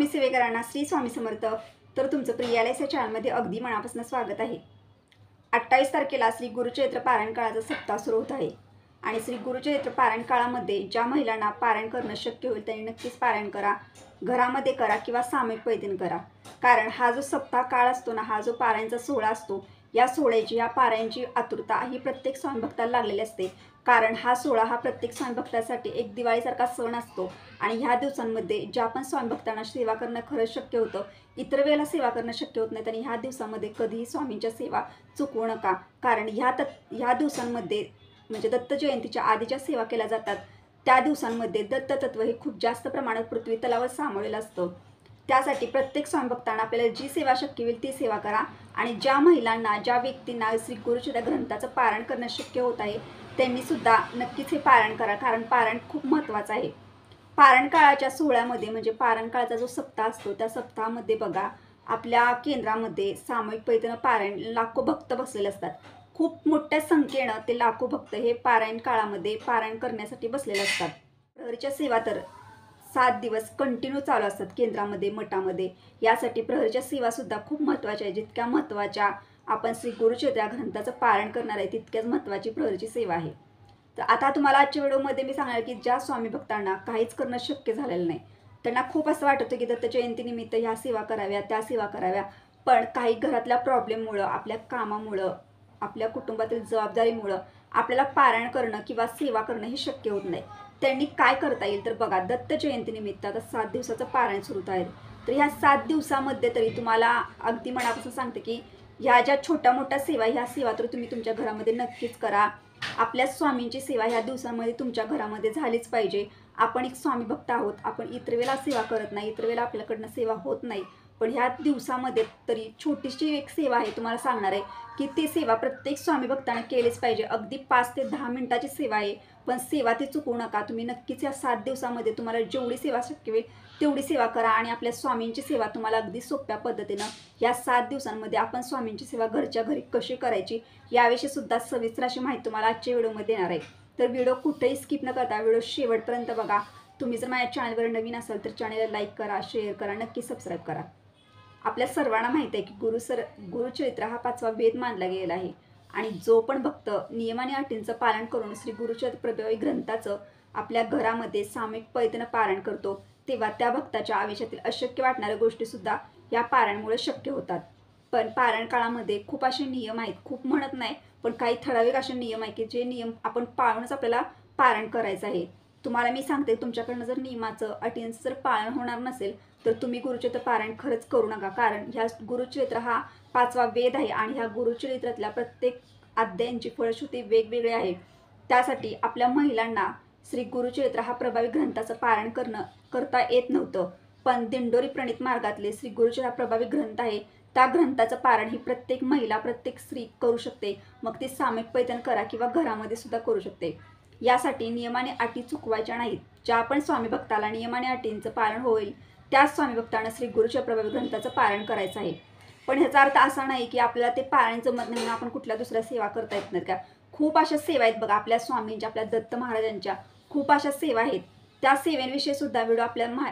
स्वामी सेवेकरांना श्री स्वामी समर्थ. तर तुमचं प्रियालयच्या चॅनलमध्ये अगदी मनापासून स्वागत आहे. 28 तारखेला श्री गुरुचैत्र पारायण काळाचा सप्ताह सुरू होत आहे आणि श्री गुरुचैत्र पारायण काळामध्ये ज्या महिलांना पारायण करणं शक्य होईल त्यांनी नक्कीच पारायण करा. घरामध्ये करा किंवा सामूहिक पैठण करा. कारण हा जो सप्ताह काळ असतो ना, हा जो पारायणचा सोहळा असतो, या सोहळ्याची या पारायणची आतुरता ही प्रत्येक स्वामी भक्ताला लागलेली असते. कारण हा सोहळा हा प्रत्येक स्वामी भक्तासाठी एक दिवाळीसारखा सण असतो आणि ह्या दिवसांमध्ये ज्या पण स्वामी भक्तांना सेवा करणं खरंच शक्य होतं, इतर वेळेला सेवा करणं शक्य होत नाही. आणि ह्या दिवसामध्ये कधीही स्वामींच्या सेवा चुकवू नका. कारण ह्या दिवसांमध्ये म्हणजे दत्त जयंतीच्या आधीच्या सेवा केल्या जातात. त्या दिवसांमध्ये दत्त तत्व हे खूप जास्त प्रमाणात पृथ्वी तलावर सामावलेलं असतं. त्यासाठी प्रत्येक स्वामी भक्तांना आपल्याला जी सेवा शक्य होईल ती सेवा करा. आणि ज्या महिलांना ज्या व्यक्तींना श्री गुरुचरित्र ग्रंथाचं पारायण करणं शक्य होत आहे त्यांनी सुद्धा नक्कीच हे पारायण करा. कारण पारायण खूप महत्त्वाचं आहे. पारायण काळाच्या सोहळ्यामध्ये म्हणजे पारायण काळाचा जो सप्ताह असतो त्या सप्ताहामध्ये बघा, आपल्या केंद्रामध्ये सामूहिक पैठण पारायण लाखो भक्त बसलेले असतात. खूप मोठ्या संख्येनं ते लाखो भक्त हे पारायण काळामध्ये पारायण करण्यासाठी बसलेले असतात. प्रहरीच्या सेवा तर 7 दिवस कंटिन्यू चालू असतात केंद्रामध्ये, मठामध्ये. यासाठी प्रहरीच्या सेवासुद्धा खूप महत्त्वाच्या आहे. जितक्या महत्त्वाच्या आपण श्री गुरुचरित्र ग्रंथाचं पारायण करणार आहे तितक्याच महत्त्वाची प्रहरीची सेवा आहे. तर आता तुम्हाला आजच्या व्हिडिओमध्ये मी सांगणार की ज्या स्वामी भक्तांना काहीच करणं शक्य झालेलं नाही, त्यांना खूप असं वाटतं की दत्त जयंतीनिमित्त ह्या सेवा कराव्या, त्या सेवा कराव्या, पण काही घरातल्या प्रॉब्लेममुळं, आपल्या कामामुळं, आपल्या कुटुंबातील जबाबदारीमुळं आपल्याला पारायण करणं किंवा सेवा करणं हे शक्य होत नाही. त्यांनी काय करता येईल तर बघा, दत्त जयंतीनिमित्त आता 7 दिवसाचं पारायण सुरू आहे. तर ह्या 7 दिवसामध्ये तरी तुम्हाला अगदी मनापासून सांगते की ह्या ज्या छोट्या मोठ्या सेवा, ह्या सेवा तर तुम्ही तुमच्या घरामध्ये नक्कीच करा. आपल्या स्वामींची सेवा ह्या दिवसांमध्ये तुमच्या घरामध्ये झालीच पाहिजे. आपण एक स्वामी भक्त आहोत, आपण इतर वेळेला सेवा करत नाही, इतर वेळेला आपल्याकडनं सेवा होत नाही, पण ह्या दिवसामध्ये तरी छोटीशी एक सेवा आहे, तुम्हाला सांगणार आहे की ती सेवा प्रत्येक स्वामी भक्ताने केलीच पाहिजे. अगदी 5 ते 10 मिनिटाची सेवा आहे, पण सेवा ती चुकवू नका. तुम्ही नक्कीच या 7 दिवसामध्ये तुम्हाला जेवढी सेवा शक्य होईल तेवढी सेवा करा. आणि आपल्या स्वामींची सेवा तुम्हाला अगदी सोप्या पद्धतीनं या 7 दिवसांमध्ये आपण स्वामींची सेवा घरच्या घरी कशी करायची याविषयी सुद्धा सविस्तर अशी माहिती तुम्हाला आजच्या व्हिडिओमध्ये देणार आहे. तर व्हिडिओ कुठेही स्किप न करता व्हिडिओ शेवटपर्यंत बघा. तुम्ही जर माझ्या चॅनलवर नवीन असाल तर चॅनलला लाईक करा, शेअर करा, नक्की सबस्क्राईब करा. आपल्या सर्वांना माहिती आहे की गुरुचरित्र हा 5वा वेद मानला गेलेला आहे. आणि जो पण भक्त नियम आणि अटींचं पालन करून श्री गुरुचरित्र प्रभावी ग्रंथाचं आपल्या घरामध्ये सामूहिक पैठण पारायण करतो, तेव्हा त्या भक्ताच्या आयुष्यातील अशक्य वाटणाऱ्या गोष्टीसुद्धा या पारायणामुळे शक्य होतात. पण पारायण काळामध्ये खूप असे नियम आहेत, खूप म्हणत नाही पण काही ठराविक असे नियम आहेत की जे नियम आपण पाळूनच आपल्याला पारायण करायचं आहे. तुम्हाला मी सांगते, तुमच्याकडनं जर नियमाचं अटींचं जर पालन होणार नसेल तर तुम्ही गुरुचरित्र पारायण खरंच करू नका. कारण ह्या गुरुचरित्र हा 5वा वेद आहे आणि ह्या गुरुचरित्रातल्या प्रत्येक अध्यायांची फलश्रुती वेगवेगळी आहे. त्यासाठी आपल्या महिलांना श्री गुरुचरित्र हा प्रभावी ग्रंथाचं पारायण करता येत नव्हतं. पण दिंडोरी प्रणित मार्गातले श्री गुरुचरित्र हा प्रभावी ग्रंथ आहे. त्या ग्रंथाचं पारायण ही प्रत्येक महिला, प्रत्येक स्त्री करू शकते. मग ती सामूहिक पैठण करा किंवा घरामध्ये सुद्धा करू शकते. यासाठी नियमाने अटी चुकवायच्या नाहीत. ज्या पण स्वामी भक्ताला नियमाने अटींचं पालन होईल त्याच स्वामी भक्तांना श्री गुरुचरित्र प्रभावी ग्रंथाचं पारायण करायचं आहे. पण ह्याचा अर्थ असा नाही की आपल्याला ते पारायण जमत नाही म्हणून आपण कुठल्या दुसऱ्या सेवा करता येत नाहीत का. खूप अशा सेवा आहेत बघा, आपल्या स्वामींच्या, आपल्या दत्त महाराजांच्या खूप अशा सेवा आहेत. त्या सेवेविषयी सुद्धा व्हिडिओ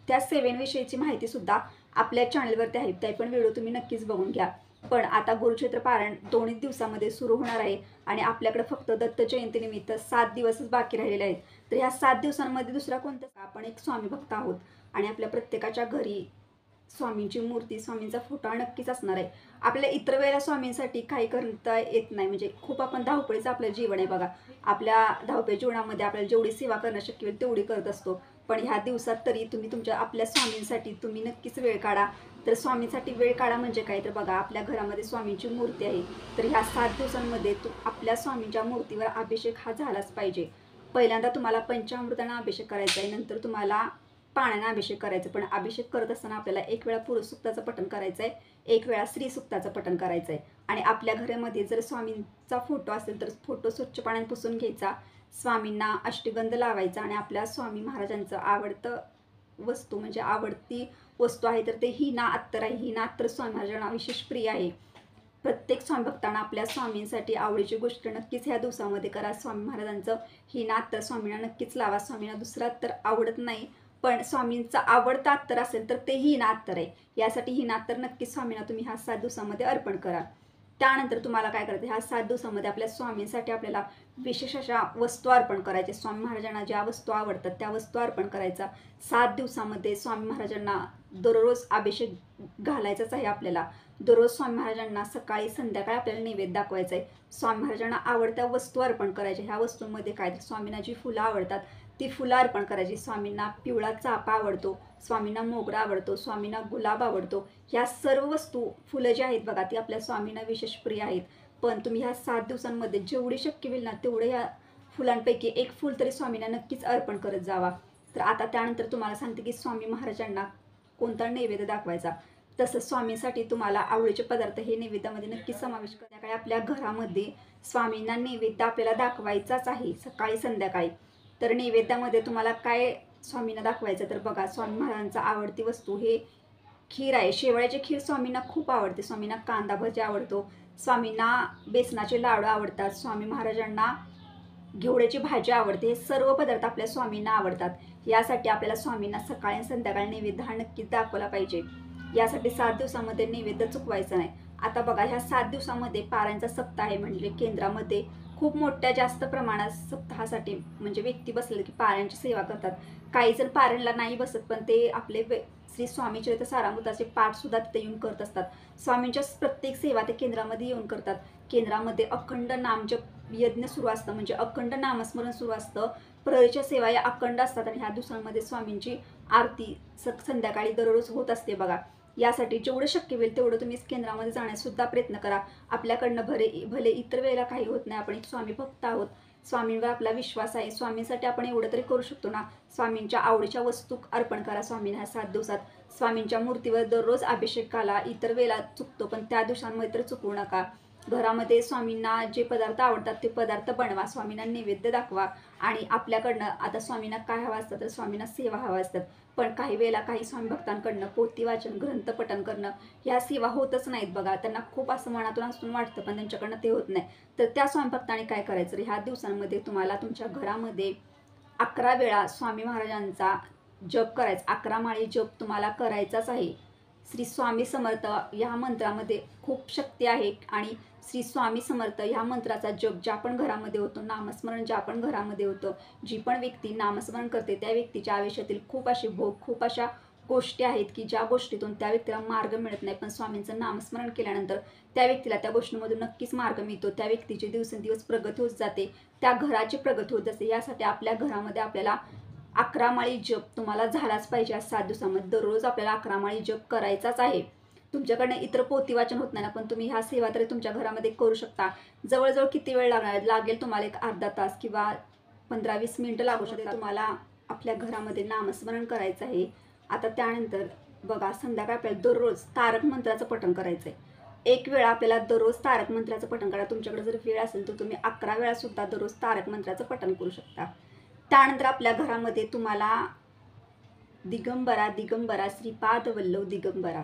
त्या सेवेविषयीची माहिती सुद्धा आपल्या चॅनलवरती आहे. ते पण व्हिडिओ तुम्ही नक्कीच बघून घ्या. पण आता गुरुचरित्र पारायण 2 दिवसामध्ये सुरू होणार आहे आणि आपल्याकडे फक्त दत्त जयंतीनिमित्त 7 दिवसच बाकी राहिलेले आहेत. तर ह्या 7 दिवसांमध्ये दुसरा कोणता, आपण एक स्वामी भक्त आहोत आणि आपल्या प्रत्येकाच्या घरी स्वामींची मूर्ती, स्वामींचा फोटो नक्कीच असणार आहे. आपल्या इतर वेळेला स्वामींसाठी काही करता येत नाही, म्हणजे खूप आपण धावपळीचं आपलं जीवन आहे बघा. आपल्या धावपळी जीवनामध्ये आपल्याला जेवढी सेवा करणं शक्य होईल तेवढी करत असतो. पण ह्या दिवसात तरी तुम्ही आपल्या स्वामींसाठी तुम्ही नक्कीच वेळ काढा. तर स्वामींसाठी वेळ काढा म्हणजे काय तर बघा, आपल्या घरामध्ये स्वामींची मूर्ती आहे तर ह्या 7 दिवसांमध्ये आपल्या स्वामींच्या मूर्तीवर अभिषेक हा झालाच पाहिजे. पहिल्यांदा तुम्हाला पंचामृतांना अभिषेक करायचा आहे, नंतर तुम्हाला पाण्याने अभिषेक करायचं. पण अभिषेक करत असताना आपल्याला एक वेळा पुरुष सुक्ताचं पठण करायचं आहे, एक वेळा स्त्री सुक्ताचं पठण करायचं आहे. आणि आपल्या घरामध्ये जर स्वामींचा फोटो असेल तर फोटो स्वच्छ पाण्याने पुसून घ्यायचा, स्वामींना अष्टगंध लावायचा आणि आपल्या स्वामी महाराजांचं आवडतं वस्तू म्हणजे आवडती वस्तू आहे तर ते हिना अत्तर आहे. हिना अत्तर स्वामी महाराजांना विशेष प्रिय आहे. प्रत्येक स्वामी भक्तांना आपल्या स्वामींसाठी आवडीची गोष्ट नक्कीच ह्या दिवसामध्ये करा. स्वामी महाराजांचं हिना अत्तर स्वामींना नक्कीच लावा. स्वामींना दुसरा तर आवडत नाही, पण स्वामींचा आवडता अत्तर असेल तर ते हीना अत्तर आहे. यासाठी हीना अत्तर नक्कीच स्वामींना तुम्ही ह्या 7 दिवसामध्ये अर्पण करा. त्यानंतर तुम्हाला काय करायचं, ह्या 7 दिवसामध्ये आपल्या स्वामींसाठी आपल्याला विशेष अशा वस्तू अर्पण करायच्या. स्वामी महाराजांना ज्या वस्तू आवडतात त्या वस्तू अर्पण करायचा. 7 दिवसामध्ये स्वामी महाराजांना दररोज अभिषेक घालायचाच आहे आपल्याला. दररोज स्वामी महाराजांना सकाळी संध्याकाळी आपल्याला नैवेद्य दाखवायचा आहे. स्वामी महाराजांना आवडत्या वस्तू अर्पण करायच्या. ह्या वस्तूंमध्ये काय, स्वामींना जी फुलं आवडतात ती फुलं अर्पण करायची. स्वामींना पिवळा चाफा आवडतो, स्वामींना मोगरा आवडतो, स्वामींना गुलाब आवडतो. ह्या सर्व वस्तू, फुलं जी आहेत बघा, ती आपल्या स्वामींना विशेष प्रिय आहेत. पण तुम्ही ह्या 7 दिवसांमध्ये जेवढी शक्य होईल ना तेवढे ह्या फुलांपैकी एक फुल तरी स्वामींना नक्कीच अर्पण करत जावा. तर आता त्यानंतर तुम्हाला सांगते की स्वामी महाराजांना कोणता नैवेद्य दाखवायचा. तसंच स्वामींसाठी तुम्हाला आवडीचे पदार्थ हे नैवेद्यामध्ये नक्कीच समावेश करा. त्यामुळे आपल्या घरामध्ये स्वामींना नैवेद्य आपल्याला दाखवायचाच आहे सकाळी संध्याकाळी. तर नैवेद्यामध्ये तुम्हाला काय स्वामींना दाखवायचं, तर बघा, स्वामी महाराजांचा आवडती वस्तू हे खीर आहे. शेवळ्याची खीर स्वामींना खूप आवडते. स्वामींना कांदा भजी आवडतो, स्वामींना बेसनाचे लाडू आवडतात, स्वामी महाराजांना घेवड्याची भाजी आवडते. हे सर्व पदार्थ आपल्या स्वामींना आवडतात. यासाठी आपल्याला स्वामींना सकाळी आणि संध्याकाळी नैवेद्य हा नक्कीच दाखवला पाहिजे. यासाठी 7 दिवसामध्ये नैवेद्य चुकवायचं नाही. आता बघा, ह्या 7 दिवसामध्ये पारायणचा सप्ताह आहे. म्हणजे केंद्रामध्ये खूप मोठ्या जास्त प्रमाणात सप्ताहासाठी म्हणजे व्यक्ती बसले की पारायणची सेवा करतात. काही जण पारायणला नाही बसत, पण ते आपले श्री स्वामी चरित्र सारामृताचे पाठसुद्धा तिथे येऊन करत असतात. स्वामींच्या प्रत्येक सेवा ते केंद्रामध्ये येऊन करतात. केंद्रामध्ये अखंड नामजप यज्ञ सुरू असतं, म्हणजे अखंड नामस्मरण सुरू असतं. प्रहरीच्या सेवा या अखंड असतात आणि ह्या दिवसांमध्ये स्वामींची आरती संध्याकाळी दररोज होत असते बघा. यासाठी जेवढं शक्य होईल तेवढं तुम्ही केंद्रामध्ये जाण्यासुद्धा प्रयत्न करा. आपल्याकडनं भले इतर वेळेला काही होत नाही, आपण एक स्वामी भक्त आहोत, स्वामींवर आपला विश्वास आहे. स्वामींसाठी आपण एवढं तरी करू शकतो ना. स्वामींच्या आवडीच्या वस्तू अर्पण करा स्वामींना. ह्या 7 दिवसात स्वामींच्या मूर्तीवर दररोज अभिषेक घाला. इतर वेळेला चुकतो, पण त्या दिवसांमध्ये तर चुकवू नका. घरामध्ये स्वामींना जे पदार्थ आवडतात ते पदार्थ बनवा, स्वामींना नैवेद्य दाखवा. आणि आपल्याकडनं आता स्वामींना काय हवं असतं, तर स्वामींना सेवा हवा असतात. पण काही वेळेला काही स्वामी भक्तांकडनं पोथी वाचन, ग्रंथपठण करणं ह्या सेवा होतच नाहीत बघा. त्यांना खूप असं मनातून असून वाटतं, पण त्यांच्याकडनं ते होत नाही. तर त्या स्वामी भक्तांनी काय करायचं, ह्या दिवसांमध्ये तुम्हाला तुमच्या घरामध्ये 11 वेळा स्वामी महाराजांचा जप करायचा. 11 माळी जप तुम्हाला करायचाच आहे. श्री स्वामी समर्थ ह्या मंत्रामध्ये खूप शक्ती आहे आणि श्री स्वामी समर्थ ह्या मंत्राचा जप ज्या पण घरामध्ये होतो, नामस्मरण ज्या पण घरामध्ये होतं, जी पण व्यक्ती नामस्मरण करते त्या व्यक्तीच्या आयुष्यातील खूप असे भोग, खूप अशा गोष्टी आहेत की ज्या गोष्टीतून त्या व्यक्तीला मार्ग मिळत नाही, पण स्वामींचं नामस्मरण केल्यानंतर त्या व्यक्तीला त्या गोष्टींमधून नक्कीच मार्ग मिळतो. त्या व्यक्तीची दिवसेंदिवस प्रगती होत जाते, त्या घराची प्रगती होत जाते. यासाठी आपल्या घरामध्ये आपल्याला 11 माळी जप तुम्हाला झालाच पाहिजे. 7 दिवसामध्ये दररोज आपल्याला 11 माळी जप करायचाच आहे. तुमच्याकडनं इतर पोथी वाचन होत नाही ना, पण तुम्ही ह्या सेवा तरी तुमच्या घरामध्ये करू शकता. जवळजवळ किती वेळ लागेल तुम्हाला, एक अर्धा तास किंवा 15-20 मिनिटं लागू शकते. तुम्हाला आपल्या घरामध्ये नामस्मरण करायचं आहे. आता त्यानंतर बघा, संध्याकाळी आपल्याला दररोज तारक मंत्राचं पठण करायचं आहे. एक वेळा आपल्याला दररोज तारक मंत्राचं पठण करा. तुमच्याकडे जर वेळ असेल तर तुम्ही 11 वेळा सुद्धा दररोज तारक मंत्राचं पठण करू शकता. त्यानंतर आपल्या घरामध्ये तुम्हाला दिगंबरा दिगंबरा श्रीपाद वल्लभ दिगंबरा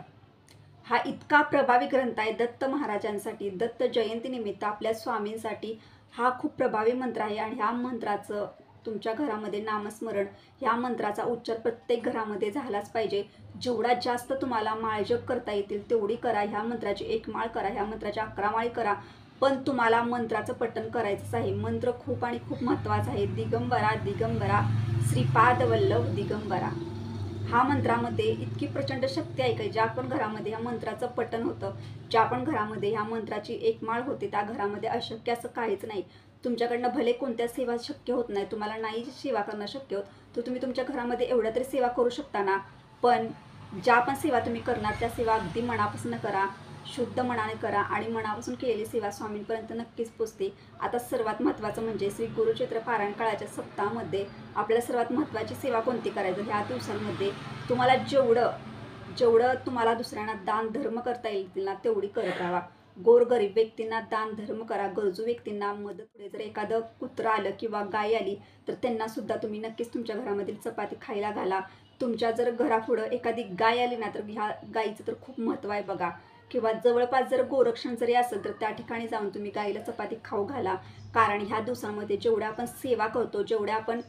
हा इतका प्रभावी ग्रंथ आहे दत्त महाराजांसाठी. दत्त जयंतीनिमित्त आपल्या स्वामींसाठी हा खूप प्रभावी मंत्र आहे. आणि ह्या मंत्राचं तुमच्या घरामध्ये नामस्मरण, ह्या मंत्राचा उच्चार प्रत्येक घरामध्ये झालाच पाहिजे. जेवढा जास्त तुम्हाला माळ जप करता येतील तेवढी करा. ह्या मंत्राची 1 माळ करा, ह्या मंत्राच्या 11 माळी करा, पण तुम्हाला मंत्राचं पठण करायचंच आहे. मंत्र खूप आणि खूप महत्त्वाचा आहे. दिगंबरा दिगंबरा श्रीपाद वल्लभ दिगंबरा हा मंत्रामध्ये इतकी प्रचंड शक्ती आहे की ज्या पण घरामध्ये ह्या मंत्राचं पठण होतं, ज्या पण घरामध्ये ह्या मंत्राची 1 माळ होते, त्या घरामध्ये अशक्य असं काहीच नाही. तुमच्याकडनं भले कोणत्या सेवा शक्य होत नाही, तुम्हाला नाही सेवा करणं शक्य होत, तर तुम्ही तुमच्या घरामध्ये एवढ्या तरी सेवा करू शकता ना. पण ज्या पण सेवा तुम्ही करणार त्या सेवा अगदी मनापासून करा, शुद्ध मनाने करा. आणि मनापासून केलेली सेवा स्वामींपर्यंत नक्कीच पोचते. आता सर्वात महत्त्वाचं म्हणजे श्री गुरुचैत्र पारायण काळाच्या सप्ताहामध्ये आपल्याला सर्वात महत्त्वाची सेवा कोणती करायचं, ह्या दिवसांमध्ये तुम्हाला जेवढं तुम्हाला दुसऱ्यांना दान धर्म करता येईल ना तेवढी करत राहा. गोरगरीब व्यक्तींना दान धर्म करा, गरजू व्यक्तींना मदत. पुढे जर एखादं कुत्रं आलं किंवा गाय आली तर त्यांना सुद्धा तुम्ही नक्कीच तुमच्या घरामधील चपाती खायला घाला. तुमच्या जर घरापुढं एखादी गाय आली ना तर ह्या गायीचं तर खूप महत्त्व आहे बघा. किंवा जवळपास जर गोरक्षण जरी असेल तर त्या ठिकाणी जाऊन तुम्ही गाईला चपाती खाऊ घाला. कारण ह्या दिवसांमध्ये जेवढ्या आपण सेवा करतो, जेवढ्या आपण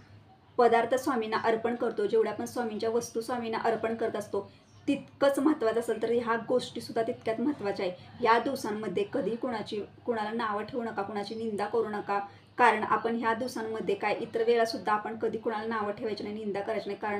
पदार्थ स्वामींना अर्पण करतो, जेवढ्या आपण स्वामींच्या वस्तू स्वामींना अर्पण करत असतो तितकंच महत्त्वाचं असेल तर ह्या गोष्टीसुद्धा तितक्यात महत्त्वाच्या आहे. या दिवसांमध्ये कधी कुणाला नावं ठेवू नका, कुणाची निंदा करू नका. कारण आपण ह्या दिवसांमध्ये काय इतर वेळासुद्धा आपण कधी कुणाला नावं ठेवायची नाही, निंदा करायची नाही. कारण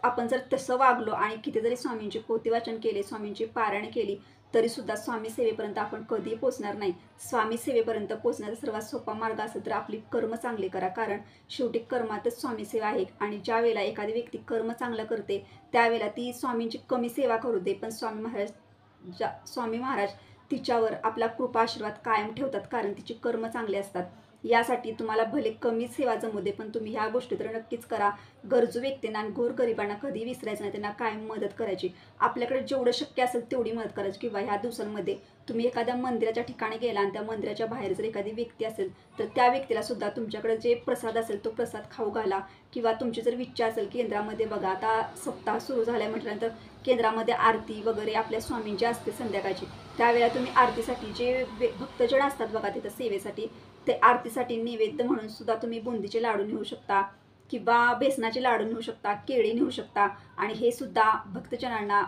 आपण जर तसं वागलो आणि किती जरी स्वामींची पोथीवाचन केले, स्वामींची पारायण केली, तरीसुद्धा स्वामी सेवेपर्यंत आपण कधीही पोचणार नाही. स्वामी सेवेपर्यंत पोचण्याचा सर्वात सोपा मार्ग असेल तर आपली कर्म चांगली करा. कारण शेवटी कर्मातच स्वामी सेवा आहे. आणि ज्या वेळेला एखादी व्यक्ती कर्म चांगलं करते त्यावेळेला ती स्वामींची कमी सेवा करू दे, पण स्वामी महाराज तिच्यावर आपला कृपा आशीर्वाद कायम ठेवतात. कारण तिची कर्म चांगली असतात. यासाठी तुम्हाला भले कमी सेवा जमू दे, पण तुम्ही ह्या गोष्टी तर नक्कीच करा. गरजू व्यक्तींना आणि गोरगरिबांना कधी विसरायचं नाही, त्यांना कायम मदत करायची. आपल्याकडे जेवढं शक्य असेल तेवढी मदत करायची. किंवा ह्या दिवसांमध्ये तुम्ही एखाद्या मंदिराच्या ठिकाणी गेला आणि त्या मंदिराच्या बाहेर जर एखादी व्यक्ती असेल तर त्या व्यक्तीला सुद्धा तुमच्याकडे जे प्रसाद असेल तो प्रसाद खाऊ घाला. किंवा तुमची जर इच्छा असेल केंद्रामध्ये बघा, आता सप्ताह सुरू झाल्या म्हटल्यानंतर केंद्रामध्ये आरती वगैरे आपल्या स्वामींची असते संध्याकाळची. त्यावेळेला तुम्ही आरतीसाठी जे भक्तजन असतात बघा तिथं सेवेसाठी, ते आरतीसाठी नैवेद्य म्हणून सुद्धा तुम्ही बुंदीचे लाडू नेऊ शकता किंवा बेसनाचे लाडू नेऊ शकता, केळी नेऊ शकता. आणि हे सुद्धा भक्तजनांना,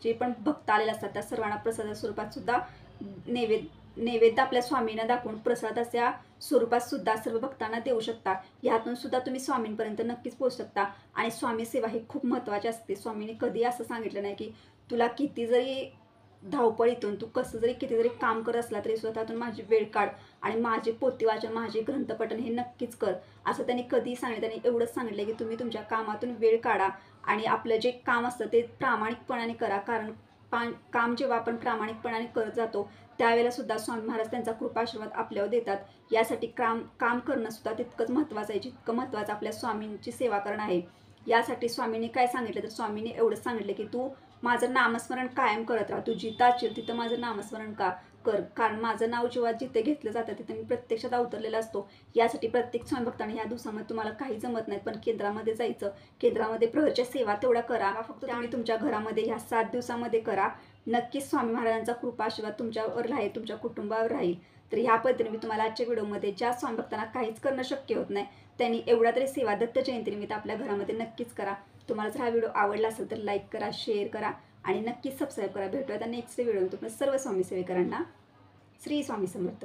जे पण भक्त आलेले असतात त्या सर्वांना प्रसादा स्वरूपात सुद्धा नैवेद्य आपल्या स्वामींना दाखवून प्रसादाच्या स्वरूपात सुद्धा सर्व भक्तांना देऊ शकता. ह्यातून सुद्धा तुम्ही स्वामींपर्यंत नक्कीच पोहोचू शकता. आणि स्वामी सेवा ही खूप महत्त्वाची असते. स्वामींनी कधी असं सांगितलं नाही की तुला किती जरी धावपळीतून तू कसं जरी किती जरी काम करत असला तरी स्वतःतून माझी वेळ काढ आणि माझे पोथी माझे ग्रंथपठण हे नक्कीच कर, असं त्यांनी कधीही सांगितलं. त्यांनी एवढंच सांगितलं की तुम्ही तुमच्या कामातून वेळ काढा आणि आपलं जे काम असतं ते प्रामाणिकपणाने करा. कारण काम जेव्हा आपण प्रामाणिकपणाने करत जातो त्यावेळेला सुद्धा स्वामी महाराज त्यांचा कृपाआशीर्वाद आपल्यावर देतात. यासाठी काम करणं सुद्धा तितकंच महत्त्वाचं आहे जितकं महत्त्वाचं आपल्या स्वामींची सेवा करणं आहे. यासाठी स्वामींनी काय सांगितलं तर स्वामींनी एवढंच सांगितलं की तू माझं नामस्मरण कायम करत राहा. तू जिथं असेल तिथं माझं नामस्मरण कर. कारण माझं नाव जेव्हा जिथे घेतलं जातं तिथे मी प्रत्यक्षात अवतरलेला असतो. यासाठी प्रत्येक स्वामी भक्तांनी ह्या दिवसामध्ये तुम्हाला काही जमत नाही पण केंद्रामध्ये जायचं, केंद्रामध्ये प्रहरच्या सेवा तेवढा करा. फक्त तुम्ही तुमच्या घरामध्ये ह्या 7 दिवसामध्ये करा. नक्कीच स्वामी महाराजांचा कृपा आशीर्वाद तुमच्यावर राहील, तुमच्या कुटुंबावर राहील. तर ह्या पद्धतीने मी तुम्हाला आजच्या व्हिडिओमध्ये ज्या स्वामी भक्तांना काहीच करणं शक्य होत नाही त्यांनी एवढा तरी सेवा दत्त जयंतीनिमित्त आपल्या घरामध्ये नक्कीच करा. तुम्हाला जर हा व्हिडिओ आवडला असेल तर लाईक करा, शेअर करा आणि नक्कीच सबस्क्राईब करा. भेटूया आता नेक्स्ट व्हिडिओ. तुम्हाला सर्व स्वामी सेवेकरांना श्री स्वामी समर्थ.